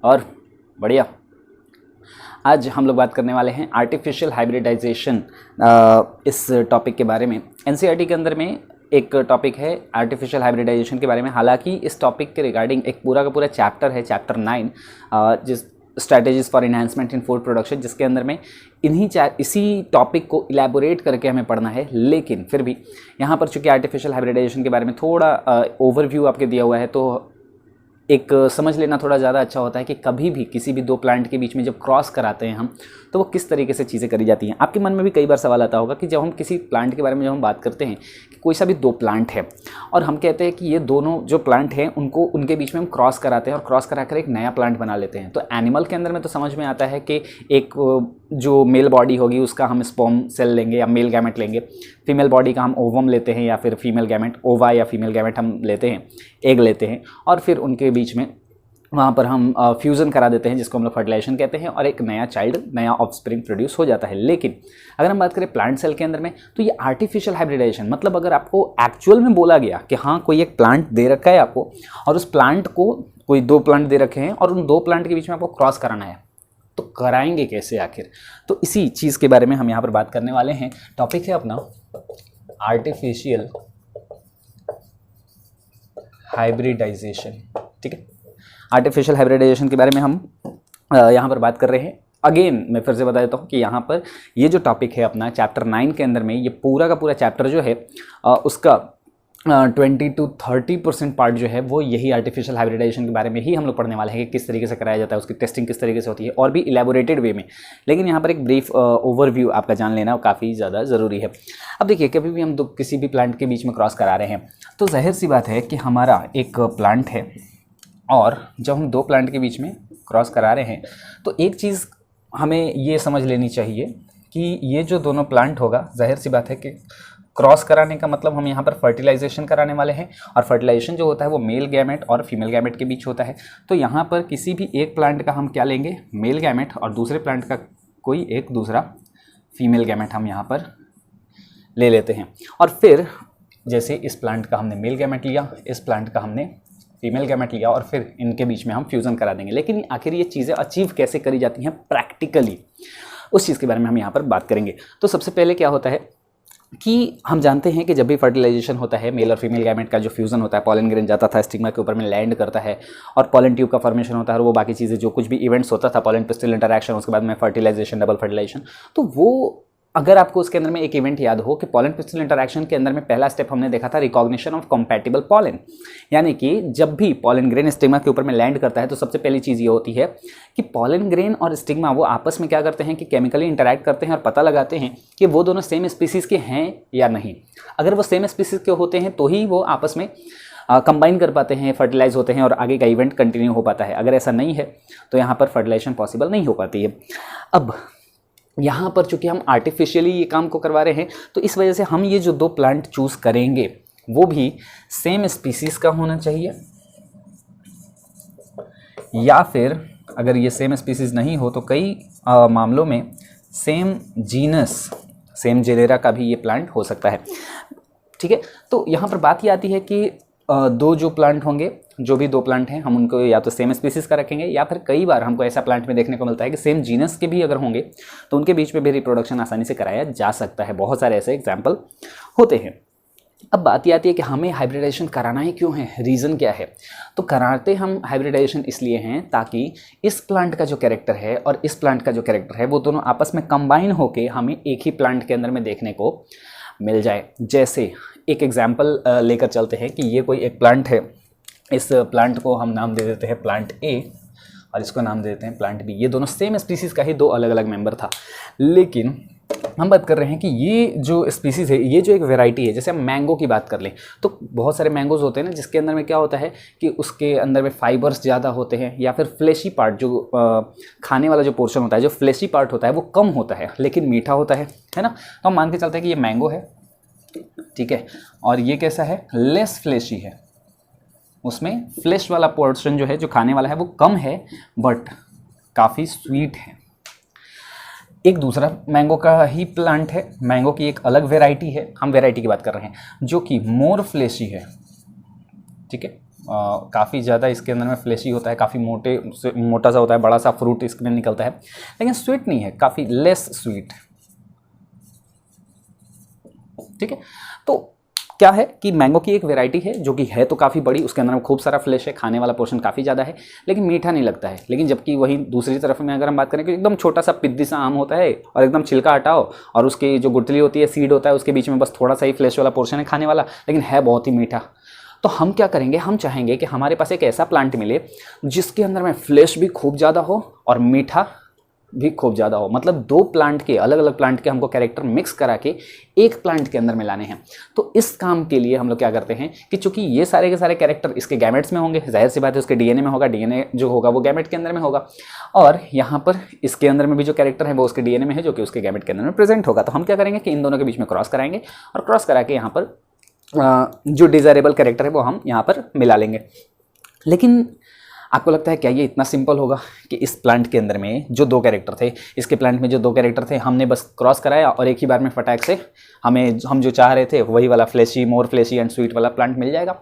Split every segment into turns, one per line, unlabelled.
और बढ़िया। आज हम लोग बात करने वाले हैं आर्टिफिशियल हाइब्रिडाइजेशन। इस टॉपिक के बारे में एनसीईआरटी के अंदर में एक टॉपिक है आर्टिफिशियल हाइब्रिडाइजेशन के बारे में। हालांकि इस टॉपिक के रिगार्डिंग एक पूरा का पूरा चैप्टर है, चैप्टर 9, जिस strategies for enhancement in food production, जिसके अंदर में इसी टॉपिक को इलेबोरेट करके हमें पढ़ना है। लेकिन फिर भी यहाँ पर चूँकि आर्टिफिशियल हाइब्रिडाइजेशन के बारे में थोड़ा ओवरव्यू आपके दिया हुआ है, तो एक समझ लेना थोड़ा ज़्यादा अच्छा होता है कि कभी भी किसी भी दो प्लांट के बीच में जब क्रॉस कराते हैं हम, तो वो किस तरीके से चीज़ें करी जाती हैं। आपके मन में भी कई बार सवाल आता होगा कि जब हम किसी प्लांट के बारे में जब हम बात करते हैं कि कोई सा भी दो प्लांट है और हम कहते हैं कि ये दोनों जो प्लांट हैं उनको उनके बीच में हम क्रॉस कराते हैं और क्रॉस कराकर एक नया प्लांट बना लेते हैं। तो एनिमल के अंदर में तो समझ में आता है कि एक जो मेल बॉडी होगी उसका हम स्पर्म सेल लेंगे या मेल गैमेट लेंगे, फीमेल बॉडी का हम ओवम लेते हैं या फिर फीमेल गैमेट, ओवा या फीमेल गैमेट हम लेते हैं, एग लेते हैं, और फिर उनके बीच में वहाँ पर हम फ्यूज़न करा देते हैं, जिसको हम लोग फर्टिलाइजेशन कहते हैं, और एक नया चाइल्ड, नया ऑफस्प्रिंग प्रोड्यूस हो जाता है। लेकिन अगर हम बात करें प्लांट सेल के अंदर में, तो ये आर्टिफिशियल हाइब्रिडाइजेशन मतलब अगर आपको एक्चुअल में बोला गया कि हाँ कोई एक प्लांट दे रखा है आपको और उस प्लांट को कोई दो प्लांट दे रखे हैं और उन दो प्लांट के बीच में आपको क्रॉस कराना है, तो कराएंगे कैसे आखिर? तो इसी चीज़ के बारे में हम यहाँ पर बात करने वाले हैं। टॉपिक है अपना आर्टिफिशियल हाइब्रिडाइजेशन। ठीक है, आर्टिफिशियल हाइब्रिडाइजेशन के बारे में हम यहाँ पर बात कर रहे हैं। अगेन मैं फिर से बता देता हूँ कि यहाँ पर ये जो टॉपिक है अपना चैप्टर 9 के अंदर में, ये पूरा का पूरा चैप्टर जो है उसका 20 to 30% पार्ट जो है वो यही आर्टिफिशियल हाइब्रिडाइजेशन के बारे में ही हम लोग पढ़ने वाले हैं कि किस तरीके से कराया जाता है, उसकी टेस्टिंग किस तरीके से होती है, और भी इलेबोरेटेड वे में। लेकिन यहाँ पर एक ब्रीफ ओवरव्यू आपका जान लेना काफ़ी ज़्यादा ज़रूरी है। अब देखिए, कभी भी हम किसी भी प्लांट के बीच में क्रॉस करा रहे हैं तो जाहिर सी बात है कि हमारा एक प्लांट है और जब हम दो प्लांट के बीच में क्रॉस करा रहे हैं तो एक चीज़ हमें ये समझ लेनी चाहिए कि ये जो दोनों प्लांट होगा, जाहिर सी बात है कि क्रॉस कराने का मतलब हम यहाँ पर फर्टिलाइजेशन कराने वाले हैं, और फर्टिलाइजेशन जो होता है वो मेल गैमेट और फीमेल गैमेट के बीच होता है। तो यहाँ पर किसी भी एक प्लांट का हम क्या लेंगे, मेल गैमेट, और दूसरे प्लांट का कोई एक दूसरा फीमेल गैमेट हम यहाँ पर ले लेते हैं। और फिर जैसे इस प्लांट का हमने मेल गैमेट लिया, इस प्लांट का हमने फीमेल गैमेट लिया, और फिर इनके बीच में हम फ्यूज़न करा देंगे। लेकिन आखिर ये चीज़ें अचीव कैसे करी जाती हैं प्रैक्टिकली, उस चीज़ के बारे में हम यहाँ पर बात करेंगे। तो सबसे पहले क्या होता है कि हम जानते हैं कि जब भी फर्टिलाइजेशन होता है, मेल और फीमेल गैमेट का जो फ्यूज़न होता है, पॉलन ग्रेन जाता था स्टिग्मा के ऊपर में, लैंड करता है और पॉलन ट्यूब का फॉर्मेशन होता है, और वो बाकी चीज़ें जो कुछ भी इवेंट्स होता था, पॉलन पिस्टिल इंटरैक्शन, उसके बाद में फर्टिलाइजेशन, डबल फर्टिलाइजेशन, तो वो अगर आपको उसके अंदर में एक इवेंट याद हो कि पॉलन पिस्टिल इंटरैक्शन के अंदर में पहला स्टेप हमने देखा था रिकॉग्निशन ऑफ कॉम्पैटिबल पॉलन, यानी कि जब भी पॉलन ग्रेन स्टिग्मा के ऊपर में लैंड करता है तो सबसे पहली चीज़ ये होती है कि पॉलन ग्रेन और स्टिग्मा वो आपस में क्या करते हैं कि केमिकली इंटरैक्ट करते हैं और पता लगाते हैं कि वो दोनों सेम स्पीसीज़ के हैं या नहीं। अगर वो सेम स्पीसीज़ के होते हैं तो ही वो आपस में कंबाइन कर पाते हैं, फर्टिलाइज होते हैं और आगे का इवेंट कंटिन्यू हो पाता है। अगर ऐसा नहीं है तो यहाँ पर फर्टिलाइजेशन पॉसिबल नहीं हो पाती है। अब यहाँ पर चूँकि हम आर्टिफिशियली ये काम को करवा रहे हैं, तो इस वजह से हम ये जो दो प्लांट चूज़ करेंगे वो भी सेम स्पीसीज़ का होना चाहिए, या फिर अगर ये सेम स्पीसीज़ नहीं हो तो कई मामलों में सेम जीनस, सेम जेनेरा का भी ये प्लांट हो सकता है। ठीक है, तो यहाँ पर बात ये आती है कि दो जो प्लांट होंगे, जो भी दो प्लांट हैं, हम उनको या तो सेम स्पीसीज़ का रखेंगे, या फिर कई बार हमको ऐसा प्लांट में देखने को मिलता है कि सेम जीनस के भी अगर होंगे तो उनके बीच में भी रिप्रोडक्शन आसानी से कराया जा सकता है। बहुत सारे ऐसे एग्जाम्पल होते हैं। अब बात ये आती है कि हमें हाइब्रिडाइजेशन कराना ही क्यों है, रीज़न क्या है? तो कराते हम हाइब्रिडाइजेशन इसलिए हैं ताकि इस प्लांट का जो कैरेक्टर है और इस प्लांट का जो कैरेक्टर है वो दोनों आपस में कंबाइन होकर हमें एक ही प्लांट के अंदर में देखने को मिल जाए। जैसे एक एग्जाम्पल लेकर चलते हैं कि ये कोई एक प्लांट है, इस प्लांट को हम नाम दे देते हैं प्लांट ए और इसको नाम दे देते हैं प्लांट बी। ये दोनों सेम स्पीसीज़ का ही दो अलग अलग मेंबर था, लेकिन हम बात कर रहे हैं कि ये जो स्पीसीज़ है, ये जो एक वैरायटी है, जैसे हम मैंगो की बात कर लें तो बहुत सारे मैंगोज़ होते हैं ना, जिसके अंदर में क्या होता है कि उसके अंदर में फाइबर्स ज़्यादा होते हैं, या फिर फ्लेशी पार्ट जो खाने वाला जो पोर्शन होता है, जो फ्लेशी पार्ट होता है वो कम होता है लेकिन मीठा होता है ना। तो हम मान के चलते हैं कि ये मैंगो है, ठीक है, और ये कैसा है, लेस फ्लेशी है, उसमें फ्लेश वाला पोर्शन जो है, जो खाने वाला है, वो कम है बट काफ़ी स्वीट है। एक दूसरा मैंगो का ही प्लांट है, मैंगो की एक अलग वैरायटी है, हम वैरायटी की बात कर रहे हैं, जो कि मोर फ्लेशी है, ठीक है, काफ़ी ज़्यादा इसके अंदर में फ्लेशी होता है, काफ़ी मोटा सा होता है, बड़ा सा फ्रूट इसमें निकलता है, लेकिन स्वीट नहीं है, काफ़ी लेस स्वीट। ठीक है, तो क्या है कि मैंगो की एक वैरायटी है जो कि है तो काफ़ी बड़ी, उसके अंदर में खूब सारा फ्लेश है, खाने वाला पोर्शन काफ़ी ज़्यादा है, लेकिन मीठा नहीं लगता है। लेकिन जबकि वही दूसरी तरफ में अगर हम बात करें कि एकदम छोटा सा पिद्दी सा आम होता है और एकदम छिलका हटाओ और उसकी जो गुठली होती है, सीड होता है, उसके बीच में बस थोड़ा सा ही फ्लेश वाला पोर्शन है खाने वाला, लेकिन है बहुत ही मीठा। तो हम क्या करेंगे, हम चाहेंगे कि हमारे पास एक ऐसा प्लांट मिले जिसके अंदर में फ्लेश भी खूब ज़्यादा हो और मीठा भी खूब ज़्यादा हो, मतलब दो प्लांट के, अलग अलग प्लांट के हमको कैरेक्टर मिक्स करा के एक प्लांट के अंदर में लाने हैं। तो इस काम के लिए हम लोग क्या करते हैं कि चूंकि ये सारे के सारे कैरेक्टर इसके गैमेट्स में होंगे, जाहिर सी बात है उसके डीएनए में होगा, डीएनए जो होगा वो गैमेट के अंदर में होगा, और यहाँ पर इसके अंदर में भी जो कैरेक्टर है वो उसके डीएनए में है जो कि उसके गैमेट के अंदर में प्रेजेंट होगा। तो हम क्या करेंगे कि इन दोनों के बीच में क्रॉस कराएंगे और क्रॉस करा के यहाँ पर जो डिज़ायरेबल कैरेक्टर है वो हम यहाँ पर मिला लेंगे। लेकिन आपको लगता है क्या ये इतना सिंपल होगा कि इस प्लांट के अंदर में जो दो कैरेक्टर थे, इसके प्लांट में जो दो कैरेक्टर थे, हमने बस क्रॉस कराया और एक ही बार में फटाक से हम जो चाह रहे थे वही वाला fleshy, more fleshy and sweet वाला प्लांट मिल जाएगा?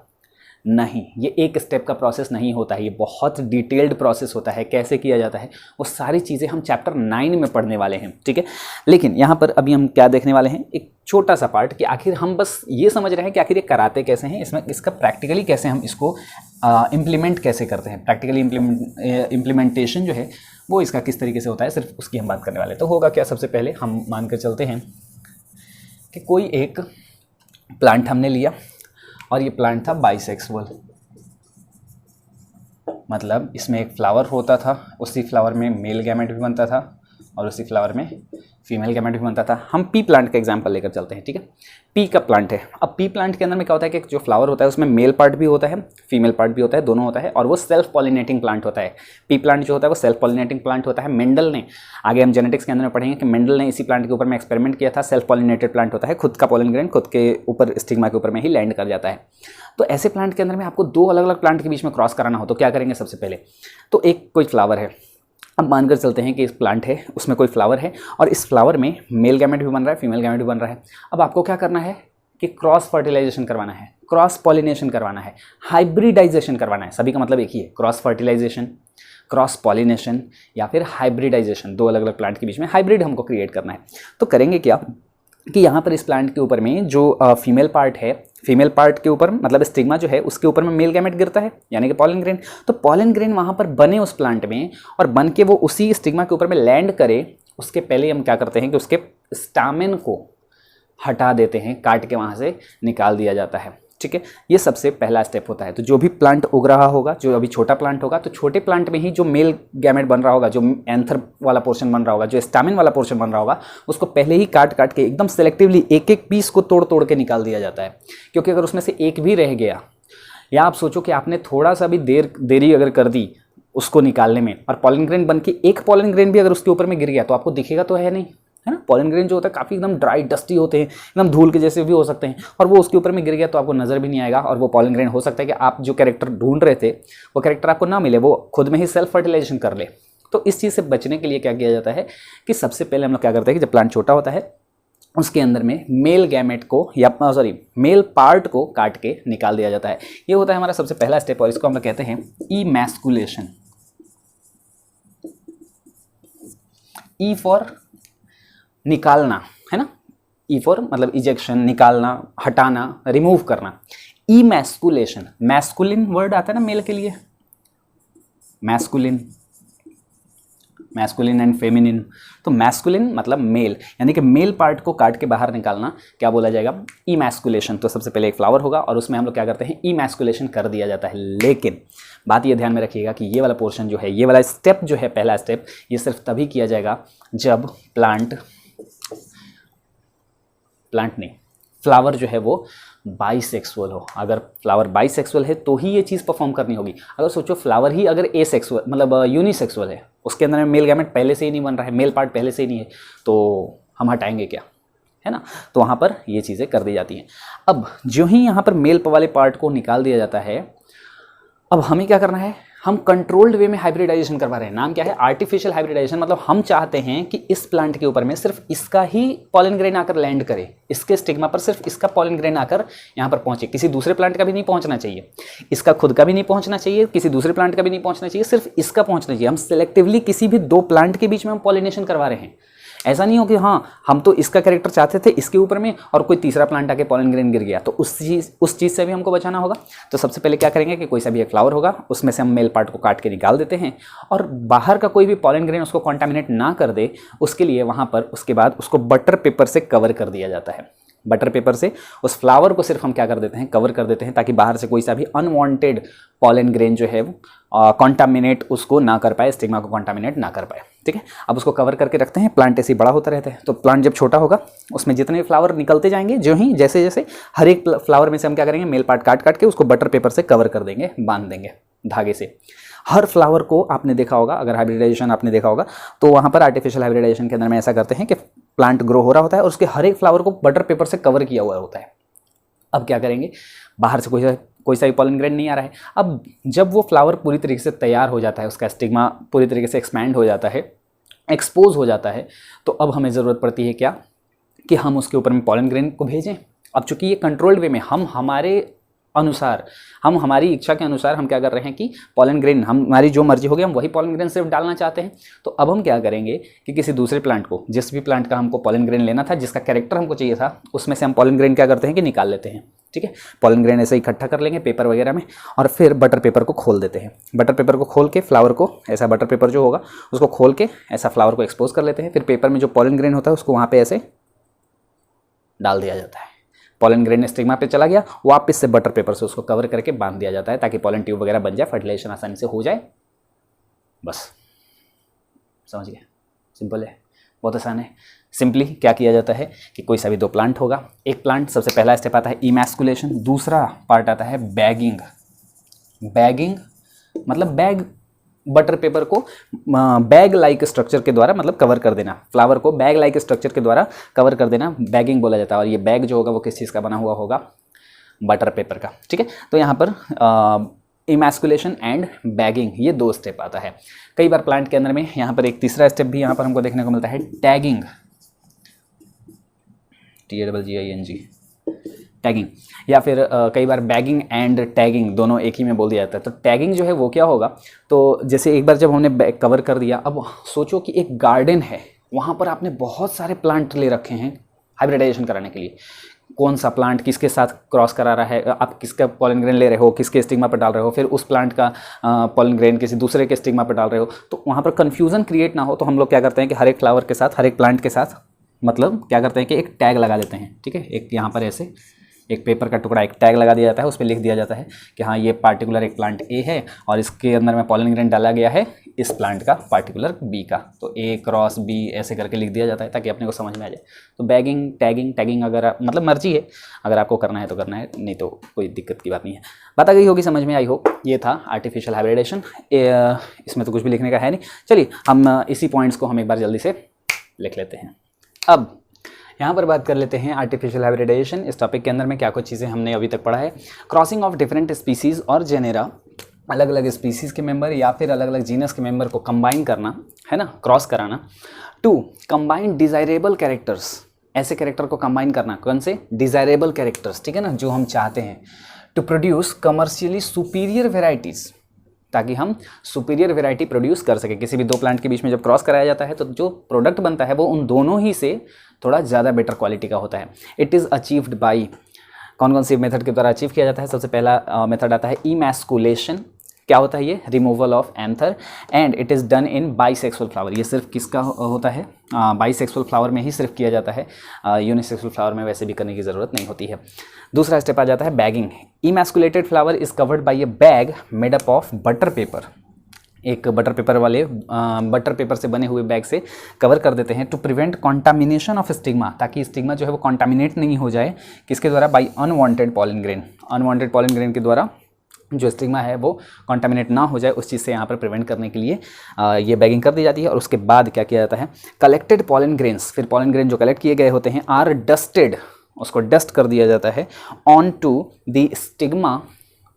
नहीं, ये एक स्टेप का प्रोसेस नहीं होता है, ये बहुत डिटेल्ड प्रोसेस होता है। कैसे किया जाता है वो सारी चीज़ें हम चैप्टर 9 में पढ़ने वाले हैं, ठीक है। लेकिन यहाँ पर अभी हम क्या देखने वाले हैं, एक छोटा सा पार्ट कि आखिर हम बस ये समझ रहे हैं कि आखिर ये कराते कैसे हैं, इसमें इसका प्रैक्टिकली कैसे हम इसको इम्प्लीमेंट कैसे करते हैं, प्रैक्टिकली इम्प्लीमेंटेशन जो है वो इसका किस तरीके से होता है, सिर्फ उसकी हम बात करने वाले। तो होगा क्या, सबसे पहले हम मान कर चलते हैं कि कोई एक प्लांट हमने लिया और ये प्लांट था बाइसेक्सुअल, मतलब इसमें एक फ्लावर होता था, उसी फ्लावर में मेल गैमेट भी बनता था और उसी फ्लावर में फीमेल गैमेट भी बनता था। हम पी प्लांट का एग्जांपल लेकर चलते हैं, ठीक है। पी का प्लांट है। अब पी प्लांट के अंदर में क्या होता है कि जो फ्लावर होता है उसमें मेल पार्ट भी होता है, फीमेल पार्ट भी होता है, दोनों होता है, और वो सेल्फ पॉलिनेटिंग प्लांट होता है। पी प्लांट जो होता है वो सेल्फ पॉलिनेटिंग प्लांट होता है। मेंडल ने, आगे हम जेनेटिक्स के अंदर में पढ़ेंगे कि मेंडल ने इसी प्लांट के ऊपर में एक्सपेरिमेंट किया था। सेल्फ पॉलिनेटेड प्लांट होता है, खुद का पॉलन ग्रेन खुद के ऊपर स्टिग्मा के ऊपर में ही लैंड कर जाता है। तो ऐसे प्लांट के अंदर में आपको दो अलग अलग प्लांट के बीच में क्रॉस कराना हो तो क्या करेंगे, सबसे पहले तो एक कोई फ्लावर है, अब मानकर चलते हैं कि इस प्लांट है, उसमें कोई फ्लावर है और इस फ्लावर में मेल गैमेट भी बन रहा है, फीमेल गैमेट भी बन रहा है। अब आपको क्या करना है कि क्रॉस फर्टिलाइजेशन करवाना है, क्रॉस पॉलिनेशन करवाना है, हाइब्रिडाइजेशन करवाना है। सभी का मतलब एक ही है, क्रॉस फर्टिलाइजेशन, क्रॉस पॉलिनेशन या फिर हाइब्रिडाइजेशन। दो अलग अलग प्लांट के बीच में हाइब्रिड हमको क्रिएट करना है। तो करेंगे क्या कि यहाँ पर इस प्लांट के ऊपर में जो फीमेल पार्ट है, फीमेल पार्ट के ऊपर मतलब स्टिग्मा जो है उसके ऊपर में मेल गैमेट गिरता है, यानी कि पॉलन ग्रेन। तो पॉलन ग्रेन वहाँ पर बने उस प्लांट में और बन के वो उसी स्टिग्मा के ऊपर में लैंड करे, उसके पहले हम क्या करते हैं कि उसके स्टामेन को हटा देते हैं, काट के वहाँ से निकाल दिया जाता है, ठीक है। ये सबसे पहला स्टेप होता है। तो जो भी प्लांट उग रहा होगा, जो अभी छोटा प्लांट होगा, तो छोटे प्लांट में ही जो मेल गैमेट बन रहा होगा, जो एंथर वाला पोर्शन बन रहा होगा, जो स्टामिन वाला पोर्शन बन रहा होगा, उसको पहले ही काट काट के एकदम सेलेक्टिवली एक एक पीस को तोड़ तोड़ के निकाल दिया जाता है। क्योंकि अगर उसमें से एक भी रह गया, या आप सोचो कि आपने थोड़ा सा भी देरी अगर कर दी उसको निकालने में और पॉलन ग्रेन बन के एक पॉलन ग्रेन भी अगर उसके ऊपर में गिर गया तो आपको दिखेगा तो है नहीं, है ना। पॉलन ग्रेन जो होता है काफ़ी एकदम ड्राई डस्टी होते हैं, एकदम धूल के जैसे भी हो सकते हैं, और वो उसके ऊपर में गिर गया तो आपको नज़र भी नहीं आएगा। और वो पॉलन ग्रेन हो सकता है कि आप जो कैरेक्टर ढूंढ रहे थे वो कैरेक्टर आपको ना मिले, वो खुद में ही सेल्फ फर्टिलाइजेशन कर ले। तो इस चीज़ से बचने के लिए क्या किया जाता है कि सबसे पहले हम लोग क्या करते हैं कि जब प्लांट छोटा होता है उसके अंदर में मेल गैमेट को या मेल पार्ट को काट के निकाल दिया जाता है। ये होता है हमारा सबसे पहला स्टेप और इसको हम लोग कहते हैं इमैस्कुलेशन। ई फॉर निकालना, है ना। ई फॉर मतलब इजेक्शन, निकालना, हटाना, रिमूव करना। इमैस्कुलेशन, मैस्कुलिन वर्ड आता है ना मेल के लिए, मैस्कुलिन, मैस्कुलिन एंड फेमिनिन। तो मैस्कुलिन मतलब मेल, यानी कि मेल पार्ट को काट के बाहर निकालना क्या बोला जाएगा, इमैस्कुलेशन। तो सबसे पहले एक फ्लावर होगा और उसमें हम लोग क्या करते हैं, इमैस्कुलेशन कर दिया जाता है। लेकिन बात ये ध्यान में रखिएगा कि ये वाला पोर्शन जो है, ये वाला स्टेप जो है, पहला स्टेप, ये सिर्फ तभी किया जाएगा जब फ्लावर जो है वो बाइसेक्सुअल हो। अगर फ्लावर बाइसेक्सुअल है तो ही ये चीज़ परफॉर्म करनी होगी। अगर सोचो फ्लावर ही अगर एसेक्सुअल मतलब यूनिसेक्सुअल है, उसके अंदर में मेल गैमेट पहले से ही नहीं बन रहा है, मेल पार्ट पहले से ही नहीं है, तो हम हटाएंगे क्या, है ना। तो वहाँ पर ये चीज़ें कर दी जाती हैं। अब जो ही यहाँ पर मेल वाले पार्ट को निकाल दिया जाता है, अब हमें क्या करना है, हम कंट्रोल्ड वे में हाइब्रिडाइजेशन करवा रहे हैं। नाम क्या है? Artificial hybridization. मतलब हम चाहते हैं कि इस प्लांट के ऊपर में सिर्फ इसका ही पॉलन ग्रेन आकर लैंड करे, इसके स्टिग्मा पर सिर्फ इसका पॉलन ग्रेन आकर यहाँ पर पहुंचे, किसी दूसरे प्लांट का भी नहीं पहुंचना चाहिए, इसका खुद का भी नहीं पहुंचना चाहिए, किसी दूसरे प्लांट का भी नहीं पहुंचना चाहिए, सिर्फ इसका पहुंचना चाहिए। हम सिलेक्टिवली किसी भी दो प्लांट के बीच में हम पॉलिनेशन करवा रहे हैं। ऐसा नहीं हो कि हाँ हम तो इसका कैरेक्टर चाहते थे इसके ऊपर में और कोई तीसरा प्लांट आके पॉलन ग्रेन गिर गया, तो उस चीज़ से भी हमको बचाना होगा। तो सबसे पहले क्या करेंगे कि कोई सा भी एक फ्लावर होगा उसमें से हम मेल पार्ट को काट के निकाल देते हैं और बाहर का कोई भी पॉलन ग्रेन उसको कॉन्टामिनेट ना कर दे, उसके लिए वहाँ पर उसके बाद उसको बटर पेपर से कवर कर दिया जाता है। बटर पेपर से उस फ्लावर को सिर्फ हम क्या कर देते हैं, कवर कर देते हैं, ताकि बाहर से कोई सा भी अनवांटेड पॉलन ग्रेन जो है वो कॉन्टामिनेट उसको ना कर पाए, स्टिग्मा को कॉन्टामिनेट ना कर पाए। ठीक है, अब उसको कवर करके रखते हैं। प्लांट ऐसे ही बड़ा होता रहता है, तो प्लांट जब छोटा होगा उसमें जितने फ्लावर निकलते जाएंगे, जैसे जैसे हर एक फ्लावर में से हम क्या करेंगे, मेल पार्ट काट काट के उसको बटर पेपर से कवर कर देंगे, बांध देंगे धागे से। हर फ्लावर को आपने देखा होगा, अगर हाइब्रिडाइजेशन आपने देखा होगा तो वहाँ पर आर्टिफिशियल हाइब्रिडाइजेशन के अंदर में ऐसा करते हैं कि प्लांट ग्रो हो रहा होता है और उसके हर एक फ्लावर को बटर पेपर से कवर किया हुआ होता है। अब क्या करेंगे, बाहर से कोई सा भी पॉलन ग्रेन नहीं आ रहा है। अब जब वो फ्लावर पूरी तरीके से तैयार हो जाता है, उसका स्टिग्मा पूरी तरीके से एक्सपैंड हो जाता है, एक्सपोज हो जाता है, तो अब हमें ज़रूरत पड़ती है क्या कि हम उसके ऊपर में पॉलन ग्रेन को भेजें। अब चूंकि ये कंट्रोल्ड वे में हम हमारी इच्छा के अनुसार हम क्या कर रहे हैं कि पॉलन ग्रेन हमारी जो मर्जी होगी हम वही पॉलन ग्रेन सिर्फ डालना चाहते हैं। तो अब हम क्या करेंगे कि किसी दूसरे प्लांट को, जिस भी प्लांट का हमको पॉलन ग्रेन लेना था, जिसका कैरेक्टर हमको चाहिए था, उसमें से हम पॉलन ग्रेन क्या करते हैं कि निकाल लेते हैं। ठीक है, पॉलन ग्रेन ऐसे इकट्ठा कर लेंगे पेपर वगैरह में और फिर बटर पेपर को खोल देते हैं। बटर पेपर को खोल के फ्लावर को, ऐसा बटर पेपर जो होगा उसको खोल के ऐसा फ्लावर को एक्सपोज कर लेते हैं। फिर पेपर में जो पॉलन ग्रेन होता है उसको वहाँ पे ऐसे डाल दिया जाता है। पॉलन ग्रेन स्टिग्मा पे चला गया, वापस से बटर पेपर से उसको कवर करके बांध दिया जाता है ताकि पॉलन ट्यूब वगैरह बन जाए, फर्टिलाइजेशन आसानी से हो जाए। बस समझ गए, सिंपल है, बहुत आसान है। सिंपली क्या किया जाता है कि कोई सा भी दो प्लांट होगा, एक प्लांट सबसे पहला स्टेप आता है इमैस्कुलेशन, दूसरा पार्ट आता है बैगिंग। बैगिंग मतलब बैग, बटर पेपर को बैग लाइक स्ट्रक्चर के द्वारा मतलब कवर कर देना, फ्लावर को बैग लाइक स्ट्रक्चर के द्वारा कवर कर देना, बैगिंग बोला जाता है। और ये बैग जो होगा वो किस चीज़ का बना हुआ होगा, बटर पेपर का। ठीक है, तो यहाँ पर इमैस्कुलेशन एंड बैगिंग ये दो स्टेप आता है। कई बार प्लांट के अंदर में यहाँ पर एक तीसरा स्टेप भी यहाँ पर हमको देखने को मिलता है, टैगिंग, TAGGING, टैगिंग, या फिर कई बार बैगिंग एंड टैगिंग दोनों एक ही में बोल दिया जाता है। तो टैगिंग जो है वो क्या होगा, तो जैसे एक बार जब हमने बैग कवर कर दिया, अब सोचो कि एक गार्डन है, वहाँ पर आपने बहुत सारे प्लांट ले रखे हैं हाइब्रिडाइजेशन कराने के लिए। कौन सा प्लांट किसके साथ क्रॉस करा रहा है, आप किसका पॉलन ग्रेन ले रहे हो, किसके स्टिग्मा पर डाल रहे हो, फिर उस प्लांट का पॉलन ग्रेन किसी दूसरे के स्टिग्मा पर डाल रहे हो, तो वहाँ पर कन्फ्यूज़न क्रिएट ना हो तो हम लोग क्या करते हैं कि हर एक फ्लावर के साथ, हर एक प्लांट के साथ मतलब क्या करते हैं कि एक टैग लगा देते हैं। ठीक है, एक यहाँ पर ऐसे एक पेपर का टुकड़ा, एक टैग लगा दिया जाता है, उस पर लिख दिया जाता है कि हाँ ये पार्टिकुलर एक प्लांट ए है और इसके अंदर में पॉलन ग्रेन डाला गया है इस प्लांट का पार्टिकुलर बी का, तो A क्रॉस B ऐसे करके लिख दिया जाता है ताकि अपने को समझ में आ जाए। तो बैगिंग टैगिंग अगर मतलब मर्जी है, अगर आपको करना है तो करना है, नहीं तो कोई दिक्कत की बात नहीं है। बात आ गई होगी समझ में, आई हो। ये था आर्टिफिशियल हाइब्रिडेशन, इसमें तो कुछ भी लिखने का है नहीं। चलिए हम इसी पॉइंट्स को हम एक बार जल्दी से लिख लेते हैं। अब यहाँ पर बात कर लेते हैं आर्टिफिशियल हाइब्रिडाइजेशन। इस टॉपिक के अंदर में क्या कुछ चीज़ें हमने अभी तक पढ़ा है। क्रॉसिंग ऑफ डिफरेंट स्पीसीज़ और जेनेरा, अलग अलग स्पीसीज़ के मेंबर या फिर अलग अलग जीनस के मेंबर को कंबाइन करना है ना, क्रॉस कराना। 2 कंबाइन डिज़ायरेबल कैरेक्टर्स, ऐसे कैरेक्टर को कंबाइन करना, कौन से, डिज़ायरेबल कैरेक्टर्स, ठीक है ना, जो हम चाहते हैं। To produce commercially superior varieties, ताकि हम सुपीरियर वेराइटी प्रोड्यूस कर सकें। किसी भी दो प्लांट के बीच में जब क्रॉस कराया जाता है तो जो प्रोडक्ट बनता है वो उन दोनों ही से थोड़ा ज़्यादा बेटर क्वालिटी का होता है। इट इज़ अचीव्ड बाई, कौन कौन सी मेथड के द्वारा अचीव किया जाता है। सबसे पहला मेथड आता है इमैस्कुलेशन। क्या होता है ये, removal of anther, and it is done in bisexual flower. ये सिर्फ किसका होता है, बाइसेक्सुअल फ्लावर में ही सिर्फ किया जाता है, यूनिसेक्सुअल फ्लावर में वैसे भी करने की ज़रूरत नहीं होती है। दूसरा स्टेप आ जाता है bagging. Emasculated flower is covered by a bag made up of butter paper. एक बटर पेपर वाले बटर पेपर से बने हुए बैग से कवर कर देते हैं। To prevent contamination of stigma, ताकि स्टिग्मा जो है वो कॉन्टामिनेट नहीं हो जाए, किसके द्वारा, by unwanted pollen grain. Unwanted pollen grain के द्वारा जो स्टिग्मा है वो कॉन्टामिनेट ना हो जाए, उस चीज़ से यहाँ पर प्रिवेंट करने के लिए ये बैगिंग कर दी जाती है। और उसके बाद क्या किया जाता है, कलेक्टेड पॉलन ग्रेन्स, फिर पॉलन ग्रेन जो कलेक्ट किए गए होते हैं आर डस्टेड, उसको डस्ट कर दिया जाता है on to the stigma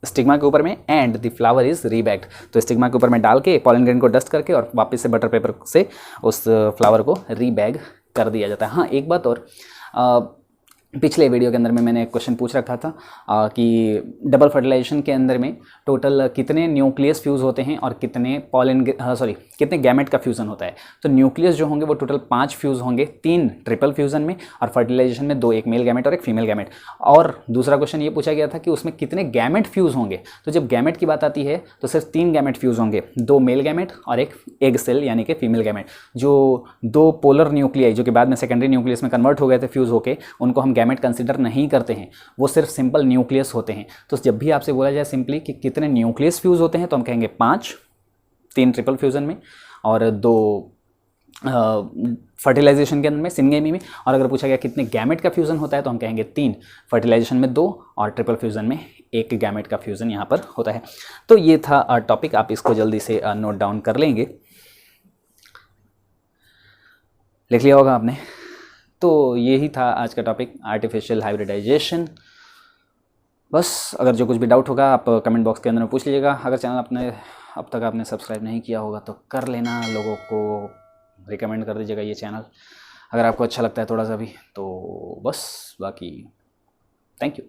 stigma के ऊपर में and the flower is rebagged. तो स्टिग्मा के ऊपर में डाल के पॉलन ग्रेन को डस्ट करके और वापस से बटर पेपर से उस फ्लावर को रीबैग कर दिया जाता है। हाँ, एक बात और, पिछले वीडियो के अंदर में मैंने एक क्वेश्चन पूछ रखा था कि डबल फर्टिलाइजेशन के अंदर में टोटल कितने न्यूक्लियस फ्यूज़ होते हैं और कितने कितने गैमेट का फ्यूज़न होता है। तो न्यूक्लियस जो होंगे वो टोटल 5 फ्यूज़ होंगे, 3 ट्रिपल फ्यूज़न में, और फर्टिलाइजेशन में 2, एक मेल गैमेट और एक फीमेल गैमेट। और दूसरा क्वेश्चन ये पूछा गया था कि उसमें कितने गैमेट फ्यूज़ होंगे। तो जब गैमेट की बात आती है तो सिर्फ 3 गैमेट फ्यूज़ होंगे, 2 मेल गैमेट और एक एग सेल यानी कि फीमेल गैमेट। जो 2 पोलर न्यूक्लियाई जो कि बाद में सेकेंडरी न्यूक्लियस में कन्वर्ट हो गए थे फ्यूज़ होके, उनको हम गैमेट कंसिडर नहीं करते हैं, वो सिर्फ सिंपल न्यूक्लियस होते हैं। तो जब भी आपसे बोला जाए सिंपली कि कितने न्यूक्लियस फ्यूज़ होते हैं तो हम कहेंगे 5, 3 ट्रिपल फ्यूज़न में और 2 फर्टिलाइजेशन के अंदर में सिनगेमी में। और अगर पूछा गया कितने गैमेट का फ्यूज़न होता है तो हम कहेंगे 3, फर्टिलाइजेशन में 2 और ट्रिपल फ्यूज़न में 1 गैमेट का फ्यूज़न यहाँ पर होता है। तो ये था टॉपिक, आप इसको जल्दी से नोट डाउन कर लेंगे, लिख लिया होगा आपने। तो यही था आज का टॉपिक, आर्टिफिशियल हाइब्रिडाइजेशन। बस अगर जो कुछ भी डाउट होगा आप कमेंट बॉक्स के अंदर में पूछ लीजिएगा। अगर चैनल अब तक आपने सब्सक्राइब नहीं किया होगा तो कर लेना, लोगों को रिकमेंड कर दीजिएगा ये चैनल अगर आपको अच्छा लगता है थोड़ा सा भी। तो बस बाकी थैंक यू।